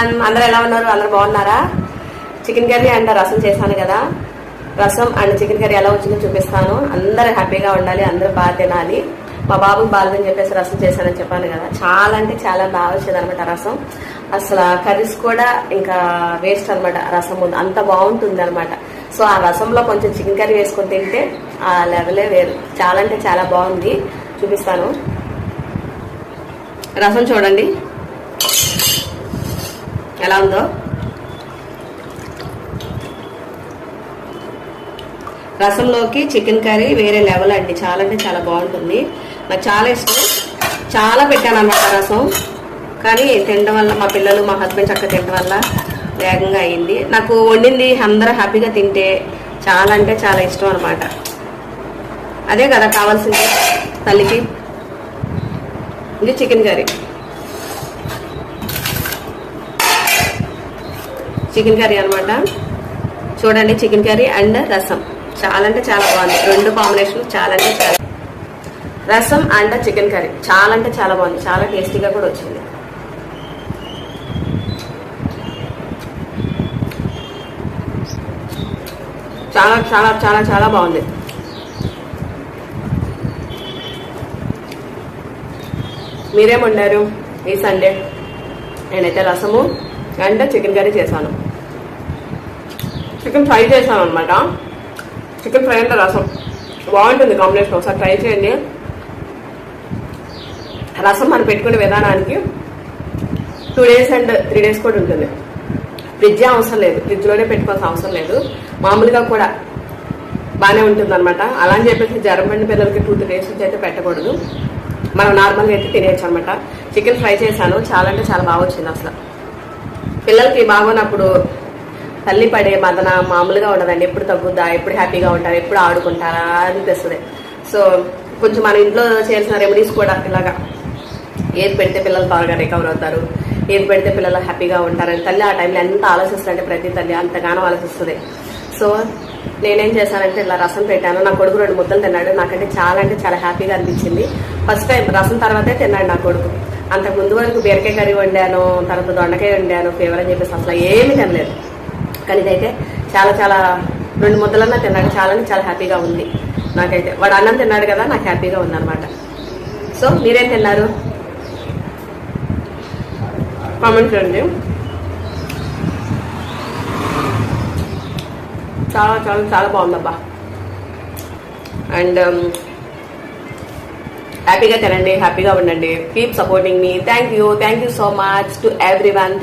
Everyone, అందరూ ఎలా ఉన్నారు? అందరూ బాగున్నారా? చికెన్ కర్రీ అండ్ రసం చేశాను కదా, రసం అండ్ చికెన్ కర్రీ ఎలా వచ్చిందో చూపిస్తాను. అందరూ హ్యాపీగా ఉండాలి, అందరూ బాగా తినాలి. మా బాబుకి బాగాలేదని చెప్పేసి రసం చేశానని చెప్పాను కదా, చాలా అంటే చాలా బాగా వచ్చింది అనమాట రసం. అసలు కర్రీస్ కూడా ఇంకా వేస్ట్ అనమాట, రసం ముందు అంత బాగుంటుంది అనమాట. సో ఆ రసంలో కొంచెం చికెన్ కర్రీ వేసుకొని తింటే ఆ లెవెలే వేరు, చాలా అంటే చాలా బాగుంది. చూపిస్తాను. రసం చూడండి ఎలా ఉందో. రసంలోకి చికెన్ కర్రీ వేరే లెవెల్ అండి, చాలా అంటే చాలా బాగుంటుంది. నాకు చాలా ఇష్టం, చాలా పెట్టాను అన్నమాట రసం. కానీ తినడం వల్ల మా పిల్లలు మా హస్బెండ్ చక్కగా తినడం వల్ల వేగంగా అయింది. నాకు వండింది అందరూ హ్యాపీగా తింటే చాలా అంటే చాలా ఇష్టం అనమాట. అదే కదా కావాల్సింది తల్లికి. ఇది చికెన్ కర్రీ, చికెన్ కర్రీ అనమాట. చూడండి, చికెన్ కర్రీ అండ్ రసం చాలా అంటే చాలా బాగుంది. రెండు కాంబినేషన్ చాలా అంటే చాలా. రసం అండ్ చికెన్ కర్రీ చాలా అంటే చాలా బాగుంది, చాలా టేస్టీగా కూడా వచ్చింది. చాలా చాలా చాలా చాలా బాగుంది. మీరేం వండారు ఈ సండే? నేనైతే రసము అండ్ చికెన్ కర్రీ చేశాను. చికెన్ ఫ్రై చేశాను అనమాట. చికెన్ ఫ్రై అంటే రసం బాగుంటుంది కాంబినేషన్, ఒకసారి ట్రై చేయండి. రసం మనం పెట్టుకునే విధానానికి 2 days అండ్ 3 days కూడా ఉంటుంది. ఫ్రిడ్జ్ అవసరం లేదు, ఫ్రిడ్జ్లోనే పెట్టుకోవాల్సిన అవసరం లేదు. మామూలుగా కూడా బాగానే ఉంటుంది అనమాట. అలా అని చెప్పేసి జ్వరం పడిన పిల్లలకి 2-3 days నుంచి అయితే పెట్టకూడదు. మనం నార్మల్గా అయితే తినేయచ్చు అనమాట. చికెన్ ఫ్రై చేశాను, చాలా అంటే చాలా బాగా వచ్చింది. అసలు పిల్లలకి బాగున్నప్పుడు తల్లి పడే మదన మామూలుగా ఉండదండి. ఎప్పుడు తగ్గుద్దా, ఎప్పుడు హ్యాపీగా ఉంటారా, ఎప్పుడు ఆడుకుంటారా అనిపిస్తుంది. సో కొంచెం మన ఇంట్లో చేయాల్సిన రెమెడీస్ కూడా ఇలాగా, ఏది పెడితే పిల్లలు త్వరగా రికవర్ అవుతారు, ఏది పెడితే పిల్లలు హ్యాపీగా ఉంటారని తల్లి ఆ టైంలో ఎంత ఆలోచిస్తుందంటే ప్రతి తల్లి అంతగానో ఆలోచిస్తుంది. సో నేనేం చేశానంటే ఇలా రసం పెట్టాను. నా కొడుకు 2 ముద్దలు తిన్నాడు. నాకంటే చాలా అంటే చాలా హ్యాపీగా అనిపించింది. ఫస్ట్ టైం రసం తర్వాతే తిన్నాడు నా కొడుకు. అంతకు ముందు వరకు బీరకాయ కర్రీ వండాను, తర్వాత దొండకాయ వండాను, ఫేవర్ అని చెప్పేసి అసలు ఏమీ తినలేదు. కానీ ఇదైతే చాలా చాలా 2 ముద్దలన్నా తిన్నాడు. చాలా అంటే చాలా హ్యాపీగా ఉంది నాకైతే. వాడు అన్నం తిన్నాడు కదా, నాకు హ్యాపీగా ఉంది అనమాట. సో మీరేం తిన్నారు కామెంట్ చేయండి. చాలా చాలా చాలా బాగుందబ్బా. అండ్ హ్యాపీగా తినండి, హ్యాపీగా ఉండండి. Keep supporting me. Thank you so much to everyone.